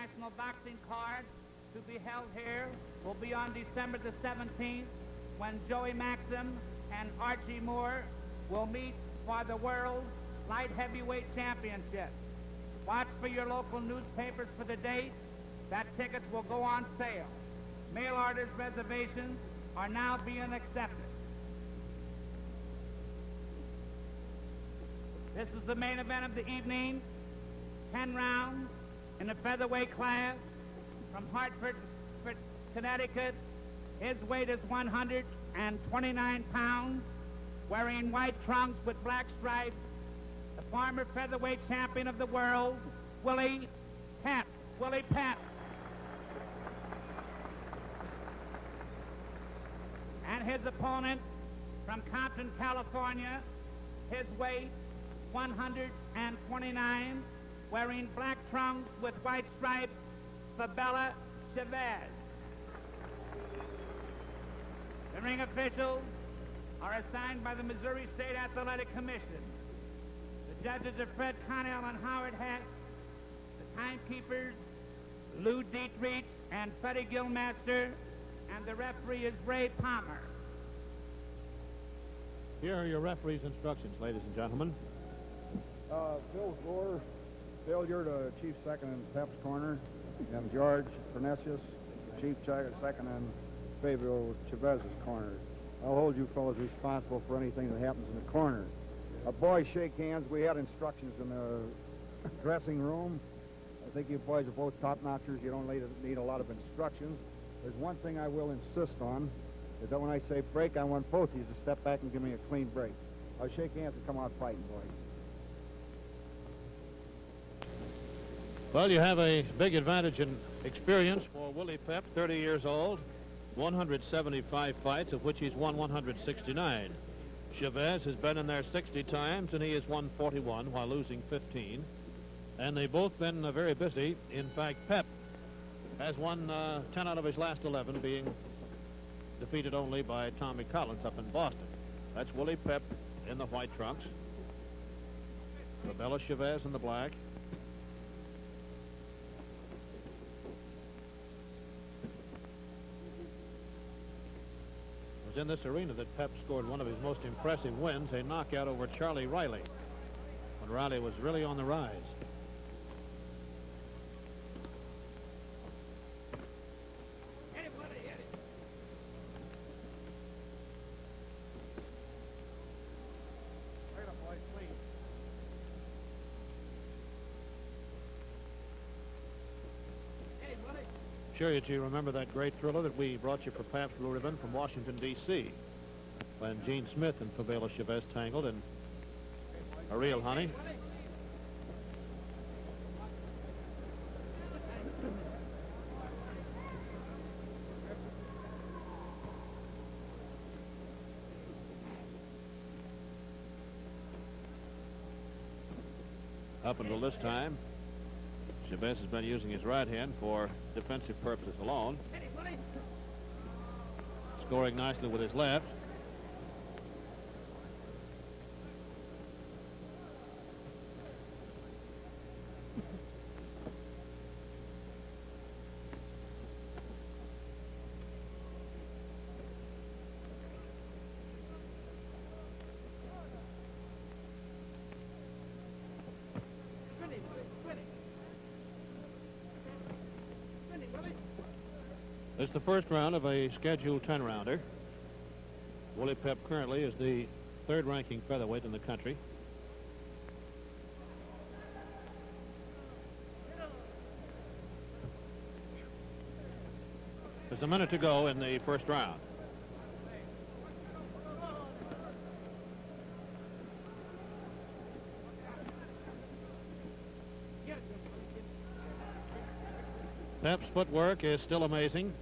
International Boxing card to be held here will be on December the 17th, when Joey Maxim and Archie Moore will meet for the World Light Heavyweight Championship. Watch for your local newspapers for the date. That tickets will go on sale. Mail orders reservations are now being accepted. This is the main event of the evening. 10 rounds in the featherweight class from Hartford, Connecticut. His weight is 129 pounds, wearing white trunks with black stripes. The former featherweight champion of the world, Willie Pep. Willie Pep. And his opponent from Compton, California, his weight 129, wearing black trunks with white stripes, Fabela, Chavez. The ring officials are assigned by the Missouri State Athletic Commission. The judges are Fred Connell and Howard Hess. The timekeepers, Lou Dietrich and Freddie Gilmaster, and the referee is Ray Palmer. Here are your referee's instructions, ladies and gentlemen. Phil Gore, failure to chief second in Pep's corner, and George Pernesius, chief second in Fabio Chavez's corner. I'll hold you fellows responsible for anything that happens in the corner. Boys, shake hands. We had instructions in the dressing room. I think you boys are both top-notchers. You don't need a lot of instructions. There's one thing I will insist on, is that when I say break, I want both of you to step back and give me a clean break. I'll shake hands and come out fighting, boys. Well, you have a big advantage in experience for Willie Pep, 30 years old, 175 fights, of which he's won 169. Chavez has been in there 60 times, and he has won 41 while losing 15. And they've both been very busy. In fact, Pep has won 10 out of his last 11, being defeated only by Tommy Collins up in Boston. That's Willie Pep in the white trunks. Fabela Chavez in the black. It was in this arena that Pep scored one of his most impressive wins, a knockout over Charlie Riley, when Riley was really on the rise. Sure, you remember that great thriller that we brought you for Pabst Blue Ribbon from Washington, D.C., when Gene Smith and Fabela Chavez tangled in a real honey. Up until this time, Chavez has been using his right hand for defensive purposes alone, scoring nicely with his left. It's the first round of a scheduled 10-rounder. Willie Pep currently is the third-ranking featherweight in the country. There's a minute to go in the first round. Pep's footwork is still amazing.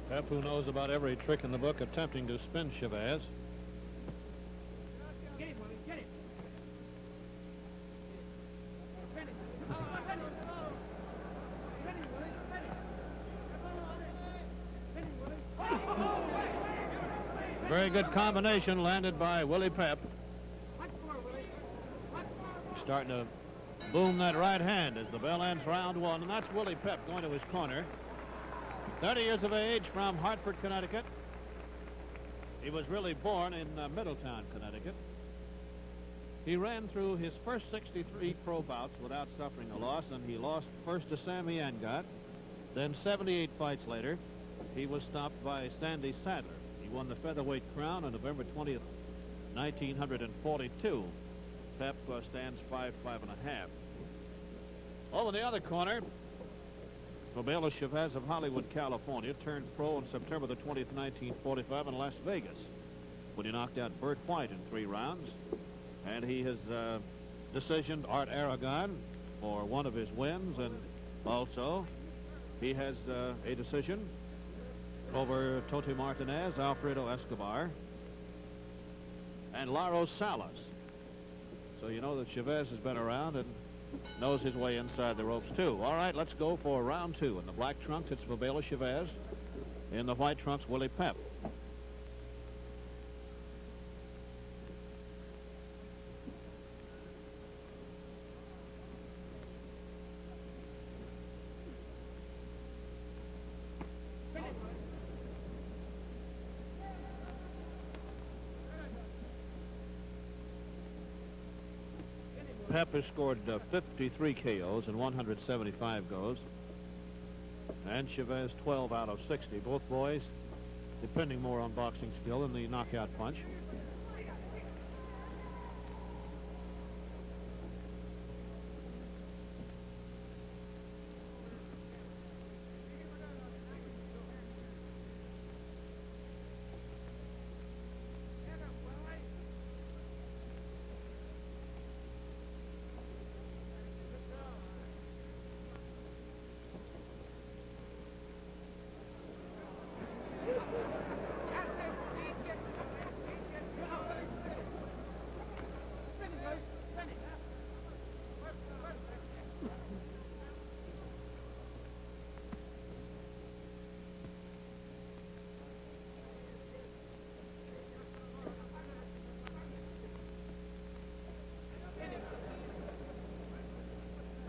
Pep, who knows about every trick in the book, attempting to spin Chavez. Get him, Willie, get him. Very good combination landed by Willie Pep. Starting to boom that right hand as the bell ends round one, and that's Willie Pep going to his corner. 30 years of age, from Hartford, Connecticut. He was really born in Middletown, Connecticut. He ran through his first 63 pro bouts without suffering a loss, and he lost first to Sammy Angot. Then 78 fights later, he was stopped by Sandy Sadler. He won the featherweight crown on November 20th, 1942. Pep stands 5'5.5". Over in the other corner, Fabela Chavez of Hollywood, California, turned pro on September the 20th, 1945 in Las Vegas, when he knocked out Burt White in 3 rounds. And he has decisioned Art Aragon for one of his wins, and also he has a decision over Toti Martinez, Alfredo Escobar, and Laro Salas. So you know that Chavez has been around and knows his way inside the ropes, too. All right, let's go for round 2. In the black trunks, it's Fabela Chavez. In the white trunks, Willie Pep. Pep has scored 53 KOs and 175 goes. And Chavez 12 out of 60. Both boys depending more on boxing skill than the knockout punch.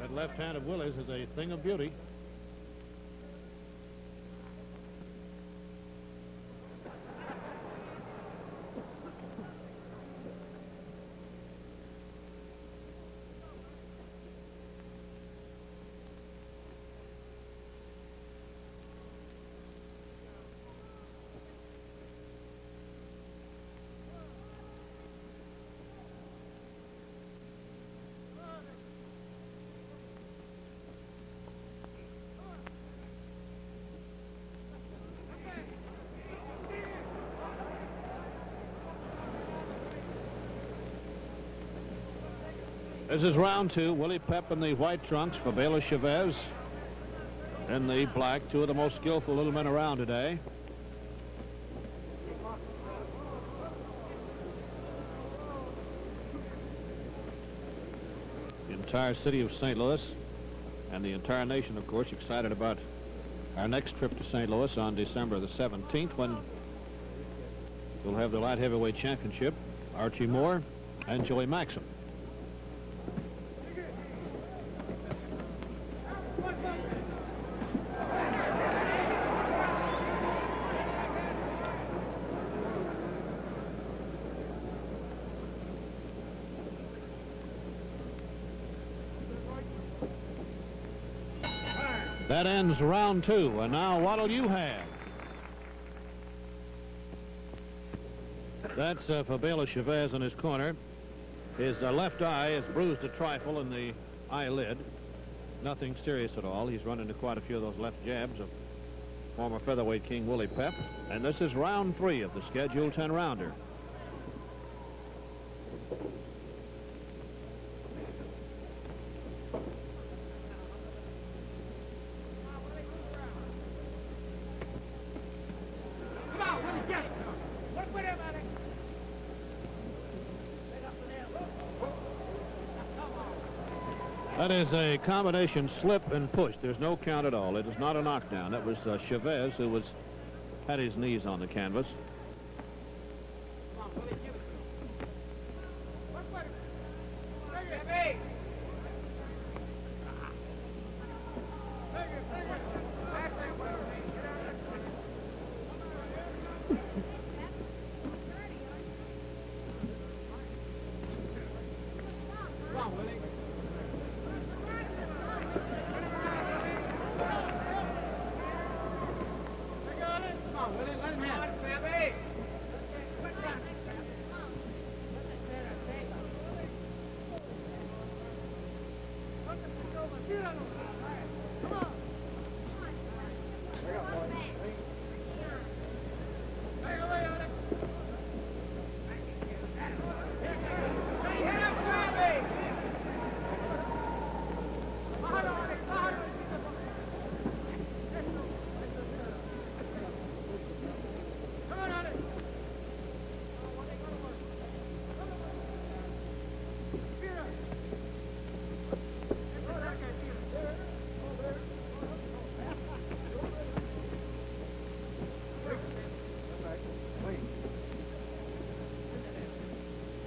That left hand of Willie's is a thing of beauty. This is round 2. Willie Pep in the white trunks, Fabela Chavez in the black. 2 of the most skillful little men around today. The entire city of St. Louis and the entire nation, of course, excited about our next trip to St. Louis on December the 17th, when we'll have the light heavyweight championship, Archie Moore and Joey Maxim. That ends round 2, and now what'll you have? That's Fabela Chavez in his corner. His left eye is bruised a trifle in the eyelid. Nothing serious at all. He's run into quite a few of those left jabs of former featherweight king Willie Pep. And this is round 3 of the scheduled 10-rounder. That is a combination slip and push. There's no count at all. It is not a knockdown. That was Chavez who had his knees on the canvas.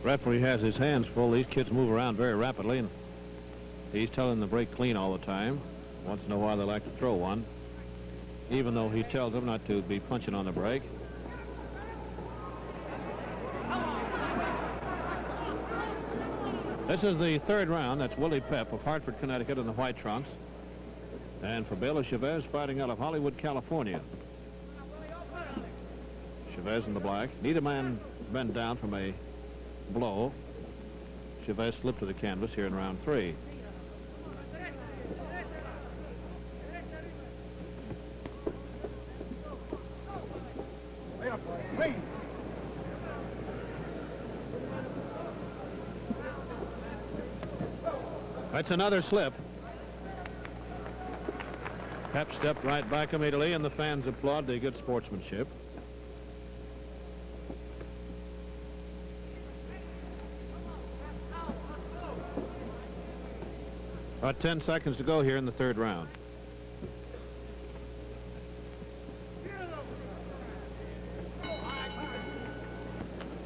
Referee has his hands full. These kids move around very rapidly, and he's telling them to break clean all the time. Once in a while, they like to throw one, even though he tells them not to be punching on the break. This is the third round. That's Willie Pep of Hartford, Connecticut in the white trunks, and Fabela Chavez fighting out of Hollywood, California. Chavez in the black. Neither man bent down from a blow. Chavez slipped to the canvas here in round 3. That's another slip. Pep stepped right back immediately, and the fans applaud the good sportsmanship. About 10 seconds to go here in the third round.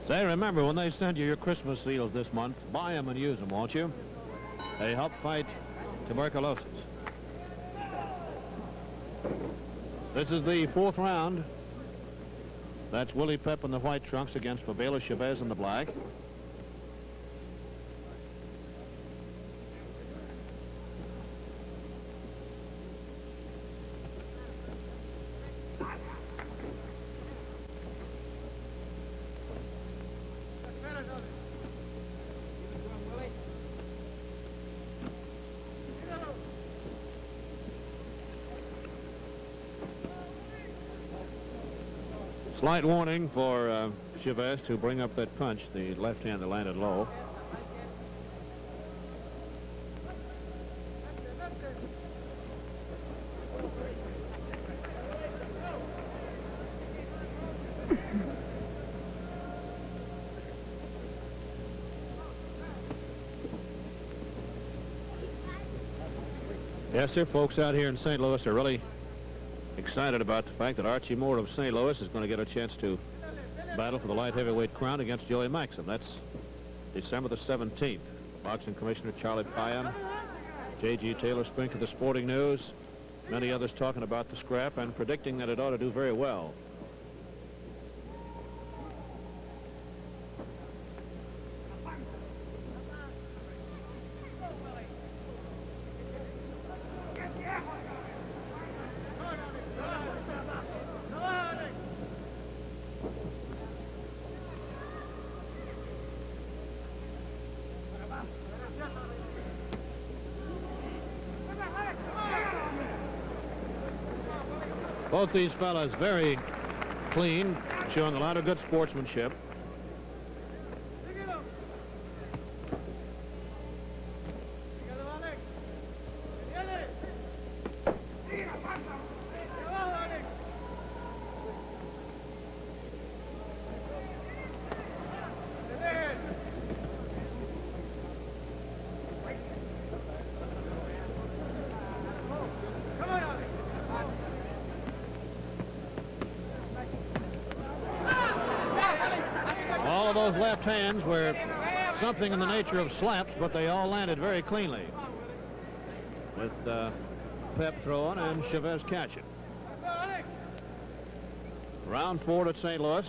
Say, remember, when they send you your Christmas seals this month, buy them and use them, won't you? They help fight tuberculosis. This is the fourth round. That's Willie Pep in the white trunks against Fabela Chavez in the black. Slight warning for Chavez to bring up that punch, the left hand that landed low. Yes, sir, folks out here in St. Louis are really excited about the fact that Archie Moore of St. Louis is going to get a chance to battle for the light heavyweight crown against Joey Maxim. That's December the 17th. Boxing Commissioner Charlie Payan, J.G. Taylor Spink of the Sporting News, many others talking about the scrap and predicting that it ought to do very well. Both these fellas very clean, showing a lot of good sportsmanship. Those left hands were something in the nature of slaps, but they all landed very cleanly, with Pep throwing and Chavez catching. Round 4 at St. Louis.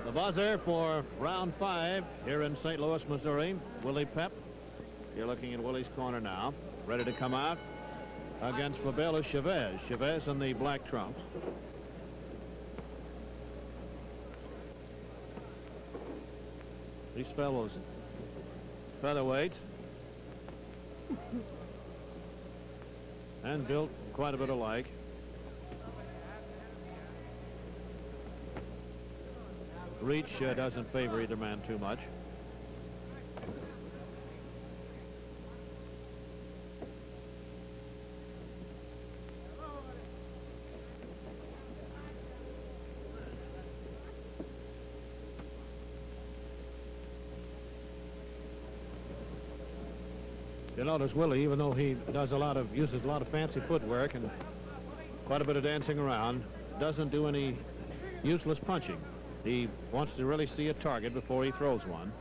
The buzzer for round 5 here in St. Louis, Missouri. Willie Pep. You're looking at Willie's corner now, ready to come out against Fabela Chavez. Chavez in the black trunks. These fellows, featherweights, and built quite a bit alike. Reach doesn't favor either man too much. You notice Willie, even though he uses a lot of fancy footwork and quite a bit of dancing around, doesn't do any useless punching. He wants to really see a target before he throws one.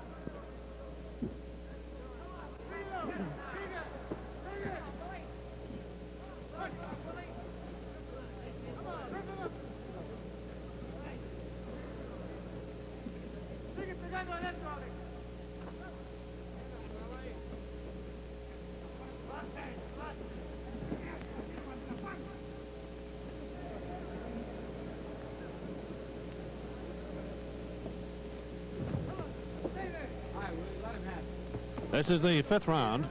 This is the 5th round.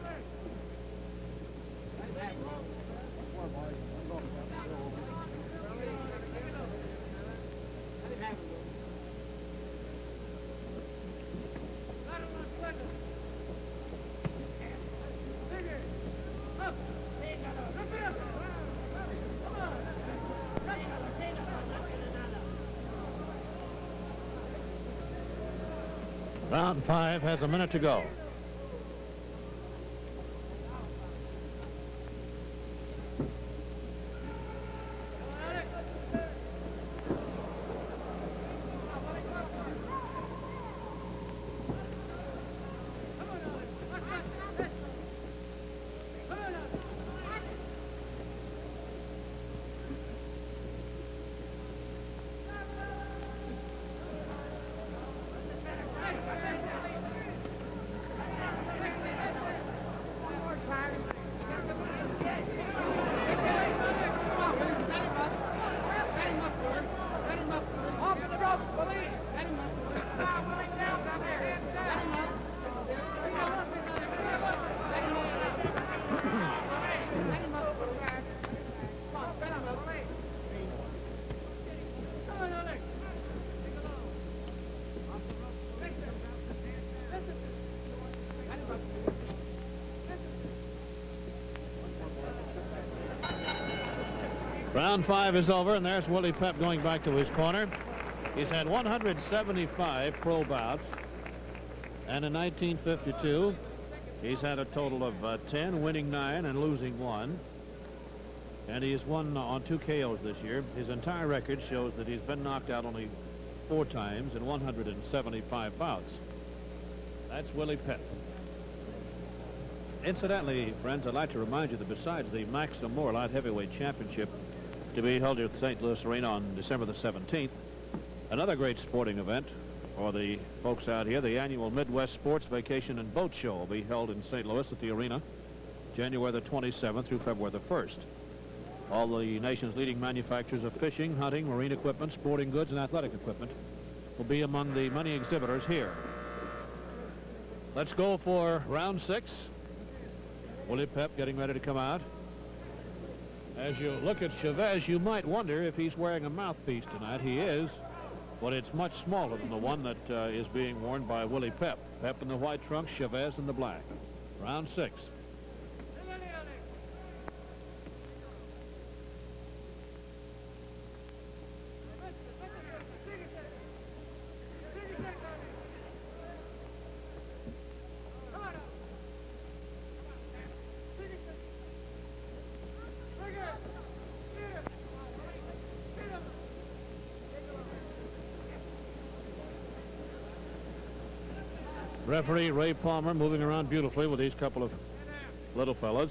Round 5 has a minute to go. Round 5 is over, and there's Willie Pep going back to his corner. He's had 175 pro bouts, and in 1952, he's had a total of 10, winning 9 and losing 1. And he has won on 2 KOs this year. His entire record shows that he's been knocked out only 4 times in 175 bouts. That's Willie Pep. Incidentally, friends, I'd like to remind you that besides the Maxim Moore Light Heavyweight Championship to be held at the St. Louis Arena on December the 17th, another great sporting event for the folks out here, the annual Midwest Sports Vacation and Boat Show, will be held in St. Louis at the arena January the 27th through February the 1st. All the nation's leading manufacturers of fishing, hunting, marine equipment, sporting goods, and athletic equipment will be among the many exhibitors here. Let's go for round 6. Willie Pep getting ready to come out. As you look at Chavez, you might wonder if he's wearing a mouthpiece tonight. He is, but it's much smaller than the one that is being worn by Willie Pep. Pep in the white trunks, Chavez in the black. Round 6. Referee Ray Palmer moving around beautifully with these couple of little fellas.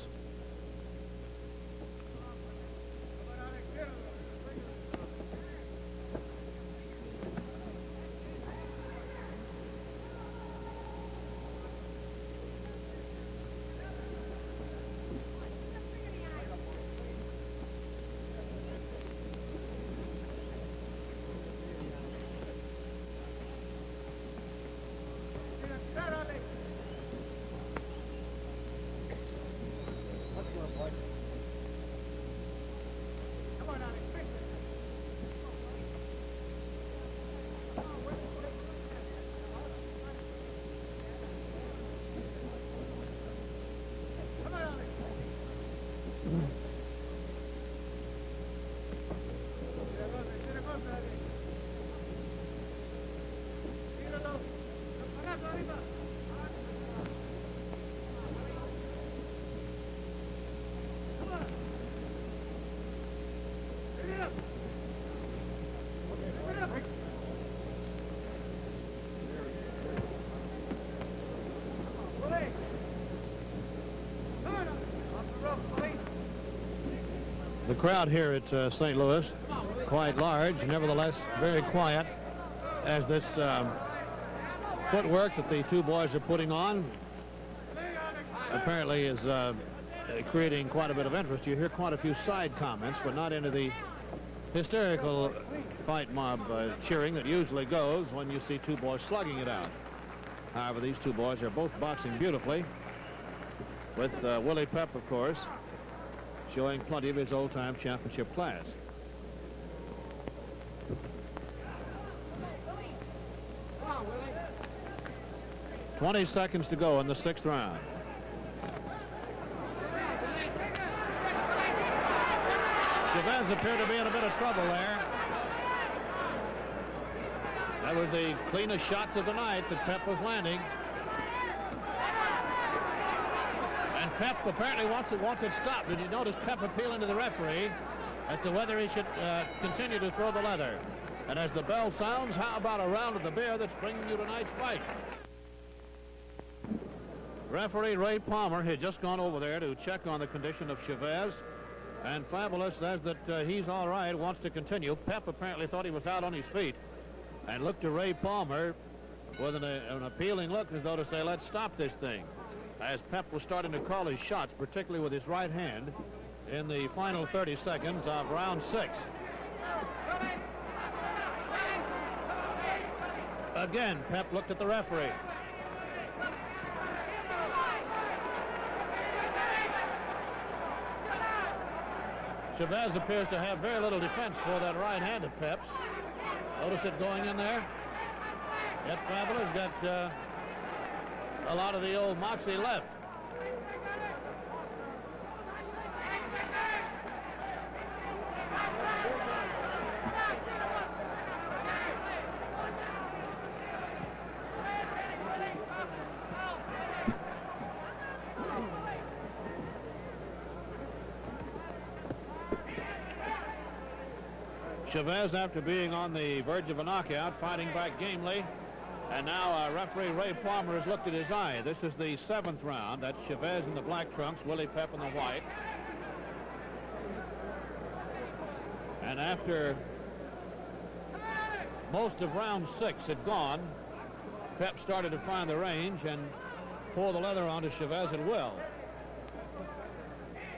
The crowd here at St. Louis, quite large, nevertheless very quiet, as this footwork that the two boys are putting on apparently is creating quite a bit of interest. You hear quite a few side comments, but not into the hysterical fight mob cheering that usually goes when you see two boys slugging it out. However, these two boys are both boxing beautifully, with Willie Pep, of course, showing plenty of his old-time championship class. "20 seconds to go in the 6th round. Chavez appeared to be in a bit of trouble there. That was the cleanest shots of the night that Pep was landing. And Pep apparently wants it stopped. Did you notice Pep appealing to the referee as to whether he should continue to throw the leather? And as the bell sounds, how about a round of the beer that's bringing you tonight's fight? Referee Ray Palmer had just gone over there to check on the condition of Chavez, and Fabela says that he's all right, wants to continue. Pep apparently thought he was out on his feet and looked to Ray Palmer with an appealing look as though to say, let's stop this thing, as Pep was starting to call his shots, particularly with his right hand, in the final 30 seconds of round 6. Again, Pep looked at the referee. Chavez appears to have very little defense for that right hand of Pep's. Notice it going in there. Yet Fabela's got a lot of the old moxie left. Chavez, after being on the verge of a knockout, fighting back gamely. And now referee Ray Palmer has looked at his eye. This is the 7th round. That's Chavez in the black trunks, Willie Pep in the white. And after most of round 6 had gone, Pep started to find the range and pour the leather onto Chavez at will.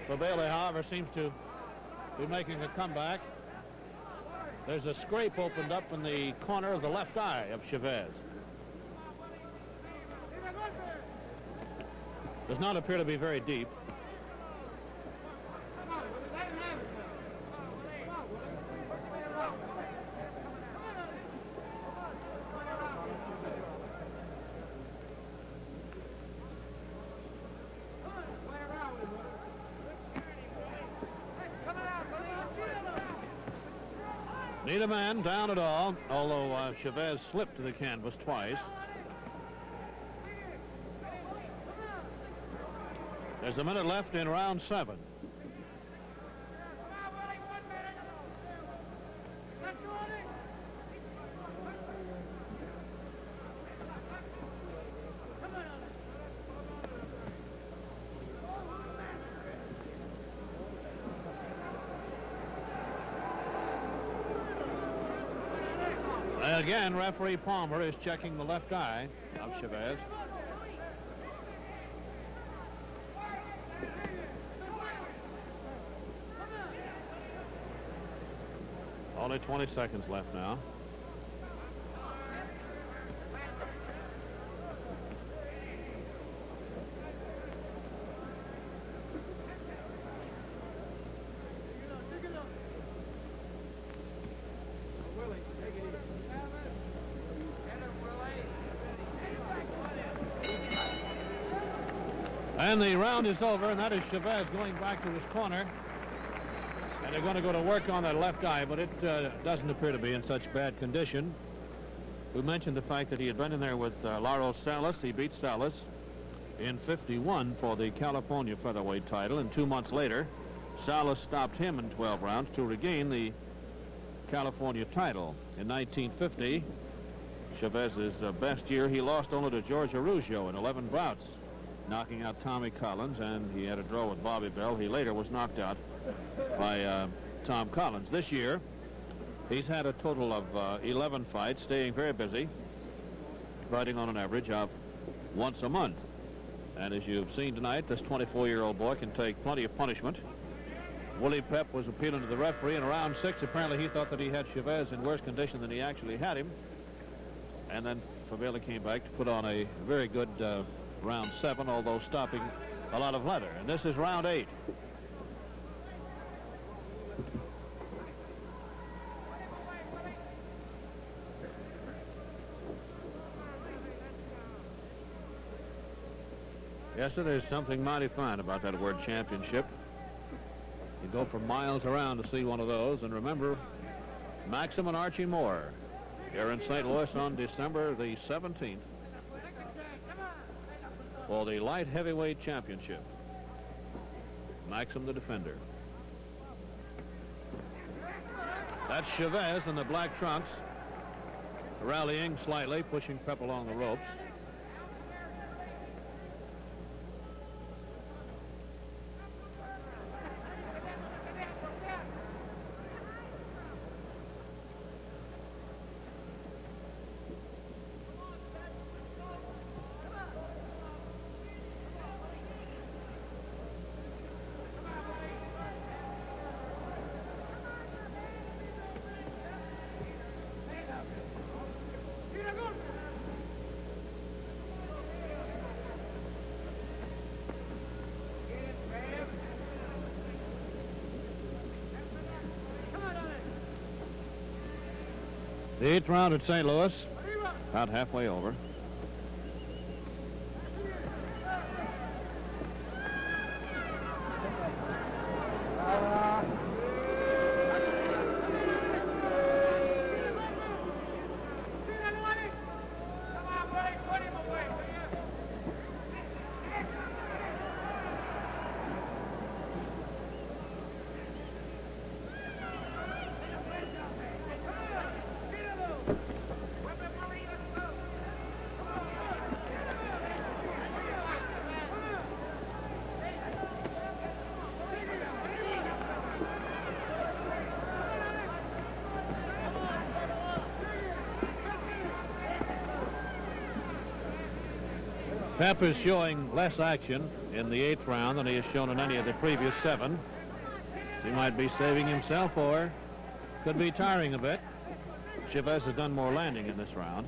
Fabela, however, seems to be making a comeback. There's a scrape opened up in the corner of the left eye of Chavez. Does not appear to be very deep. Neither man down at all, although Chavez slipped to the canvas twice. There's a minute left in round 7. Again, referee Palmer is checking the left eye of Chavez. Only 20 seconds left now. And the round is over, and that is Chavez going back to his corner. And they're going to go to work on that left eye, but it doesn't appear to be in such bad condition. We mentioned the fact that he had been in there with Laro Salas. He beat Salas in '51 for the California featherweight title, and 2 months later, Salas stopped him in 12 rounds to regain the California title. In 1950, Chavez's best year, he lost only to George Arugio in 11 bouts, knocking out Tommy Collins, and he had a draw with Bobby Bell. He later was knocked out by Tom Collins. This year, he's had a total of 11 fights, staying very busy, fighting on an average of once a month. And as you've seen tonight, this 24-year-old boy can take plenty of punishment. Willie Pep was appealing to the referee in round 6. Apparently he thought that he had Chavez in worse condition than he actually had him. And then Fabela came back to put on a very good round 7, although stopping a lot of leather. And this is round 8. Yes, sir, there's something mighty fine about that word championship. You go for miles around to see one of those. And remember, Maxim and Archie Moore here in St. Louis on December the 17th for the light heavyweight championship. Maxim the defender. That's Chavez in the black trunks, rallying slightly, pushing Pep along the ropes. The 8th round at St. Louis, about halfway over. Pep is showing less action in the 8th round than he has shown in any of the previous 7. He might be saving himself or could be tiring a bit. Chavez has done more landing in this round.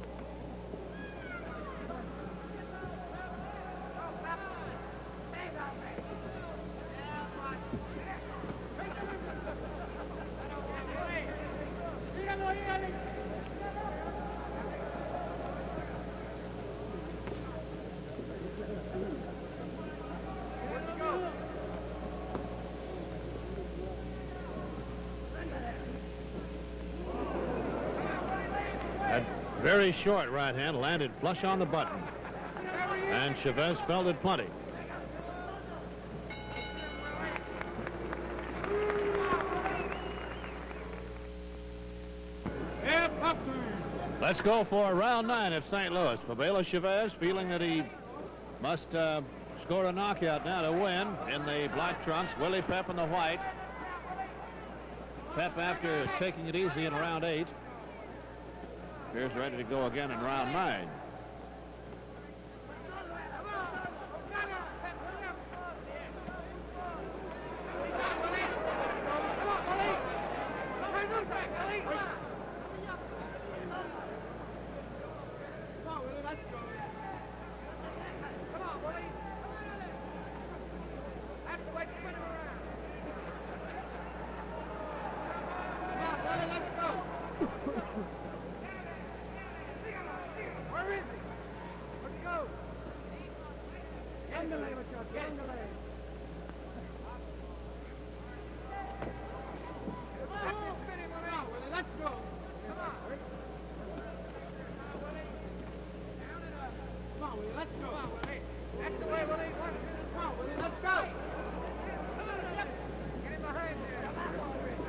Very short right hand landed flush on the button, and Chavez felt it plenty. Let's go for round 9 at St. Louis. Fabela Chavez feeling that he must score a knockout now to win in the black trunks. Willie Pep in the white. Pep, after taking it easy in round 8, appears ready to go again in round 9.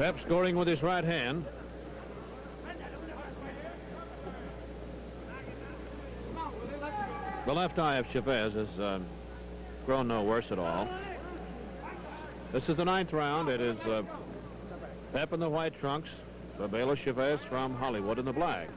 Pep scoring with his right hand. The left eye of Chavez has grown no worse at all. This is the 9th round. It is Pep in the white trunks, Fabela Chavez from Hollywood in the black.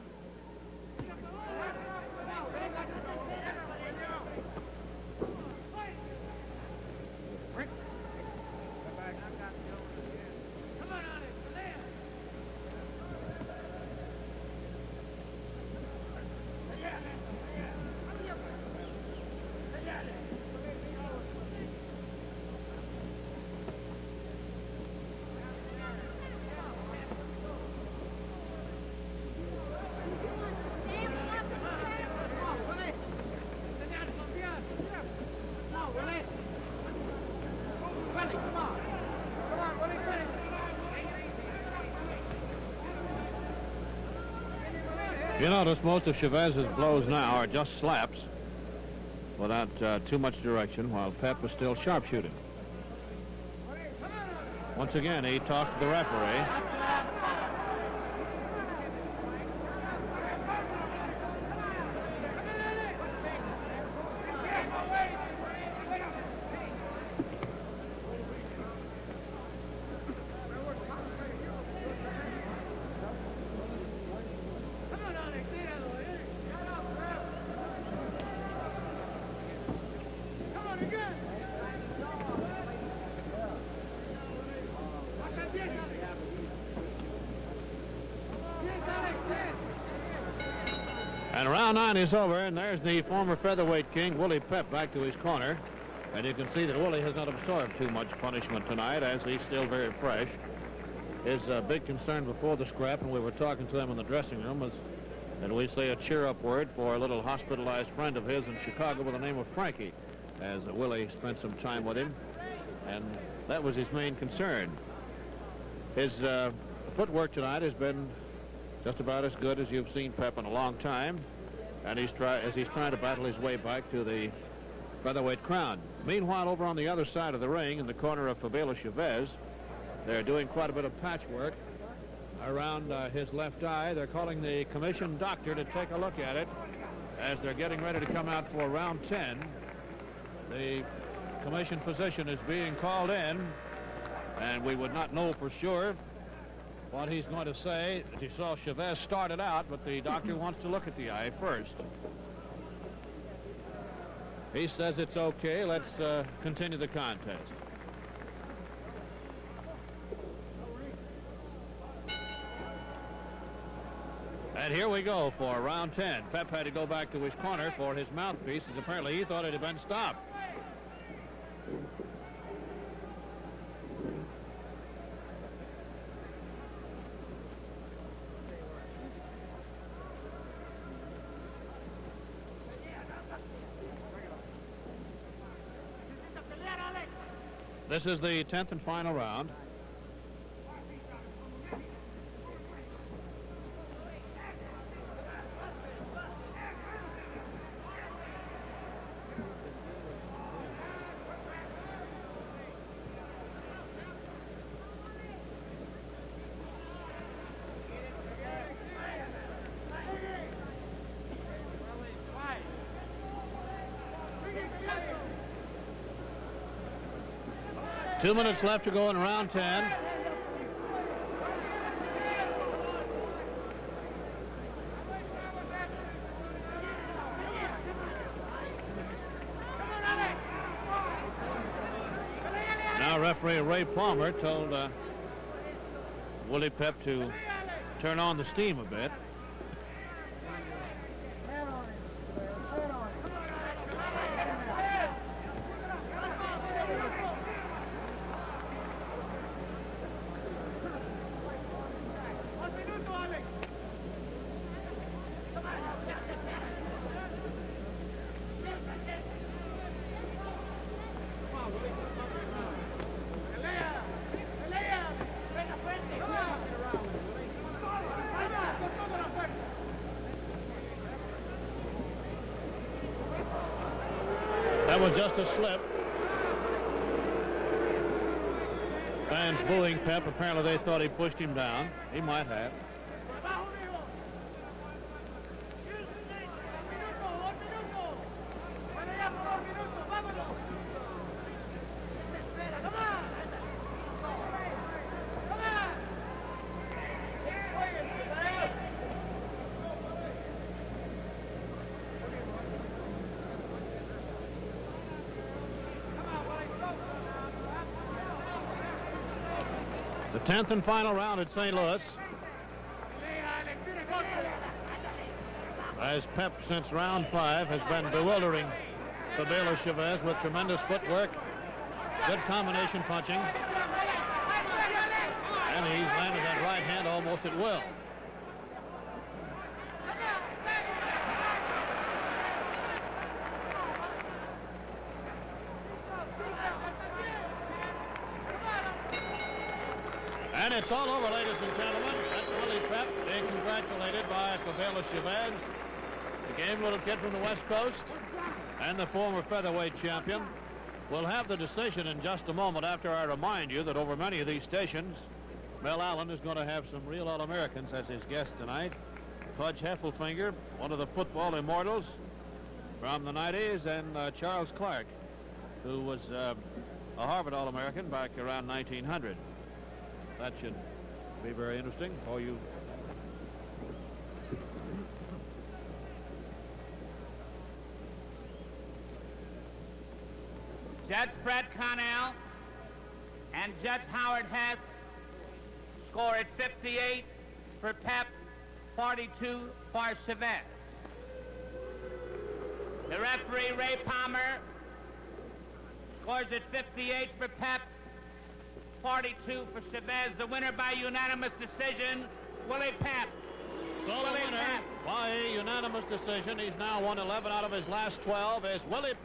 You notice most of Chavez's blows now are just slaps without too much direction, while Pep is still sharpshooting. Once again, he talks to the referee. And round 9 is over, and there's the former featherweight king, Willie Pep, back to his corner. And you can see that Willie has not absorbed too much punishment tonight, as he's still very fresh. His big concern before the scrap, and we were talking to him in the dressing room, was that we say a cheer-up word for a little hospitalized friend of his in Chicago by the name of Frankie, as Willie spent some time with him, and that was his main concern. His footwork tonight has been just about as good as you've seen Pep in a long time, and he's trying to battle his way back to the featherweight crown. Meanwhile, over on the other side of the ring, in the corner of Fabela Chavez, they're doing quite a bit of patchwork around his left eye. They're calling the commission doctor to take a look at it as they're getting ready to come out for round 10. The commission physician is being called in, and we would not know for sure what he's going to say. You saw Chavez started out, but the doctor wants to look at the eye first. He says it's okay. Let's continue the contest. And here we go for round 10. Pep had to go back to his corner for his mouthpiece, as apparently he thought it had been stopped. This is the 10th and final round. Two minutes left to go in round 10. Now referee Ray Palmer told Willie Pep to turn on the steam a bit. That was just a slip. fans booing Pep. Apparently they thought he pushed him down. He might have. The 10th and final round at St. Louis. As Pep, since round 5, has been bewildering Fabela Chavez with tremendous footwork, good combination punching, and he's landed that right hand almost at will. And it's all over, ladies and gentlemen. That's Willie Pep being congratulated by Fabela Chavez, the game little kid from the West Coast, and the former featherweight champion. We'll have the decision in just a moment after I remind you that over many of these stations, Mel Allen is going to have some real All-Americans as his guest tonight. Pudge Heffelfinger, one of the football immortals from the 90s, and Charles Clark, who was a Harvard All-American back around 1900. That should be very interesting for you. Judge Fred Connell and Judge Howard Hess scored 58 for Pep, 42 for Chavez. The referee, Ray Palmer, scores at 58 for Pep, 42 for Chavez. The winner by unanimous decision, Willie Pep. So the winner by a unanimous decision, he's now won 11 out of his last 12, is Willie Pep.